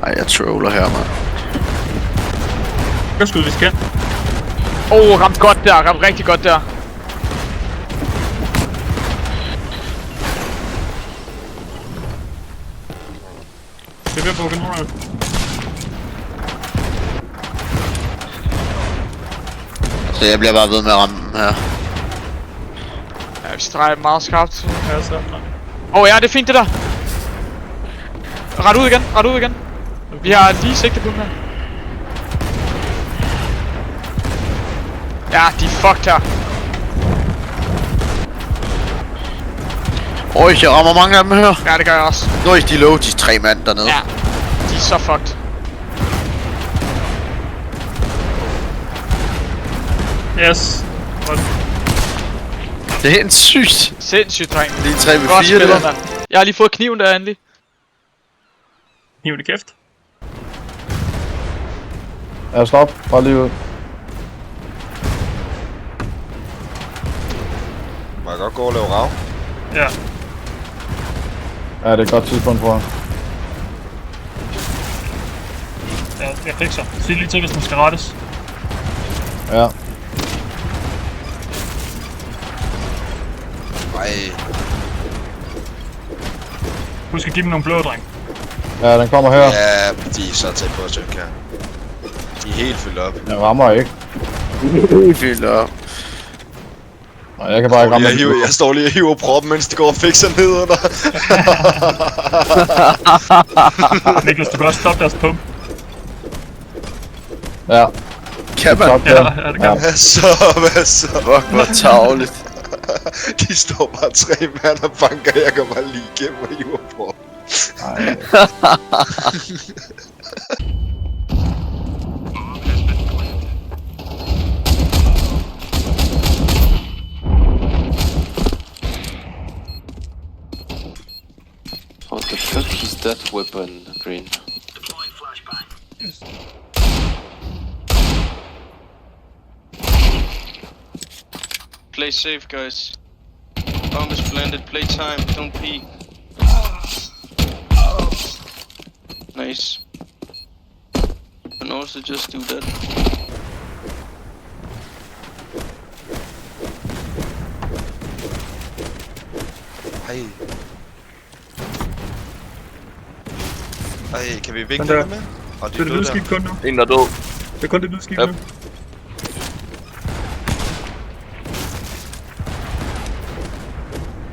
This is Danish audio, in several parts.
Ej, jeg troller her, mand. Hvad skud, vi skal? Ramt godt der, ramt rigtig godt der. Det er ved på kanoner. Så jeg bliver bare ved med at ramme dem her. Ja, vi streger meget skarpt. Ja, så. Ja, det er fint det der. Ret ud igen, ret ud igen. Vi har lige sigte på dem her. Ja, de er fucked her. Øj, jeg rammer mange af dem her. Ja, det gør jeg også. Nøj, de lå de 3 mand dernede. Ja, de er så fucked. Yes. Godt. Det er en sygt. Sindssygt, dreng. Lige 3 ved Godt 4 spillet, der. mand. Jeg har lige fået kniven der endelig. Hiv det kæft. Ja, stop. Bare lige ud. Man kan godt gå og lave rav. Ja. Ja, det er et godt tidspunkt for ham. Ja, jeg fikser. Sig lige til, hvis den skal rettes. Ja. Ej. Husk at give dem nogle blå, dreng. Ja, den kommer her. Ja, de er så tæt på at synke her. De er helt fyldt op. Den rammer ikke. Fyldt op. Nej, jeg kan bare ikke ramme den. Jeg står lige og hiver proppen, mens de går og fikser ned under. Niklas, du kan også stoppe deres pump. Ja. Kan man? Stop Ja, den. ja, det kan. Hvad så, hvad så? Fuck, hvor tarveligt. De står bare 3 mand og banker, jeg går bare lige igennem og hiver proppen. Nej. What the fuck is that weapon, Green? Play safe, guys. Bomb is planted. Play time. Don't peek. Nice. And also just do that. Ej. Ej, kan vi vinke Den der. dem med? Og Det er det lydskib kun nu. En der er død. Det er kun det lydskib Yep. nu.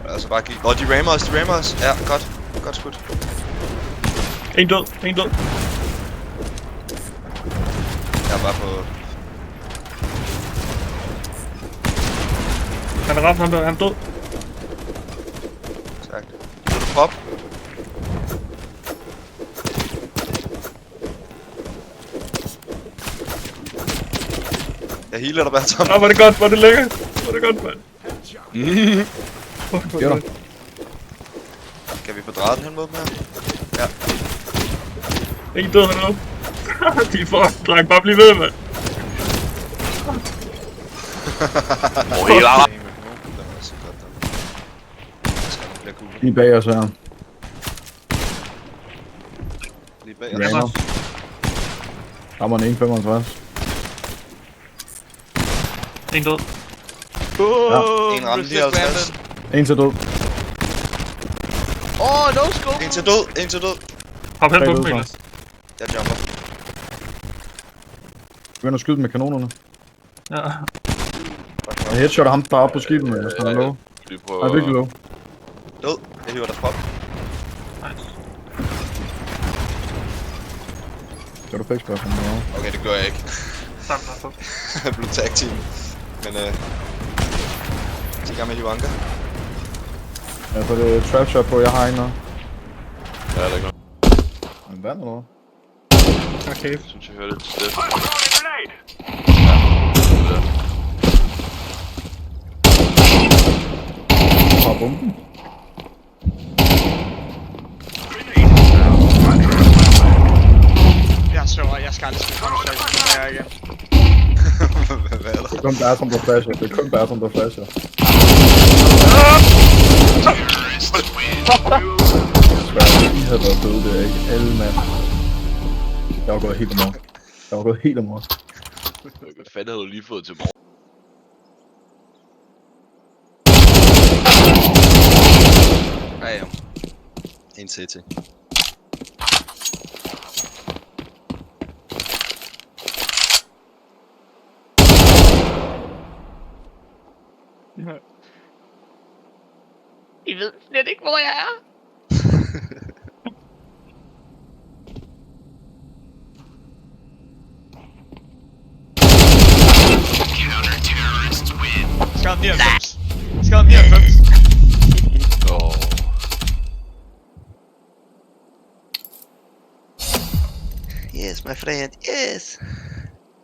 Altså bare give... de rammer os, de rammer os. Ja, godt. Godt skudt. En død, en død. Jeg er bare på... Han er ramt, han er død. Tak. Så du prop. Jeg healer dig bare, Tom. Var det godt, var det lækkert. Var det godt, mand. Fuck, hvor Gjorde godt. Kan vi få drejet den hen mod dem her? Ja. En død, han er død. De er fucking dreng, bare bliv ved, mand. Lige bag os her. Lige bag Rammer. Rammer en 1,55. En død. En ramme lige 50. En til død. No scope. En til død, en til død. Hop hen på Bag dem, død, Niklas. Jeg jumper. Begynder at skyde med kanonerne. Ja. Jeg headshotter ham bare op på skibet, hvis han er low. Vi Han prøver... er virkelig low. Død. Jeg hiver dig prop. Skal du fix spørgsmål med? Okay, det gør jeg ikke. Sammen, sammen. Jeg blev tag team. Men så kan jeg med hive anker. Ja, så det er trap shot på, jeg har en her. Ja, der er ikke noget. En vand eller hvad? Okay. Jeg synes, jeg hører lidt støt. Har bomben. skal aldrig spille Counter-Strike, det gør jeg igen. Hvad er der? Det er kun Bertram, der flasher. Det er kun Bertram, der flasher. I havde været døde der, ikke? Alle mand. Jeg var gået helt amok. Hvad fanden havde du lige fået til morgen? Ja. En CT. I ved slet ikke, hvor jeg er. Skade 99. Skade 99. Åh. Yes, my friend, yes!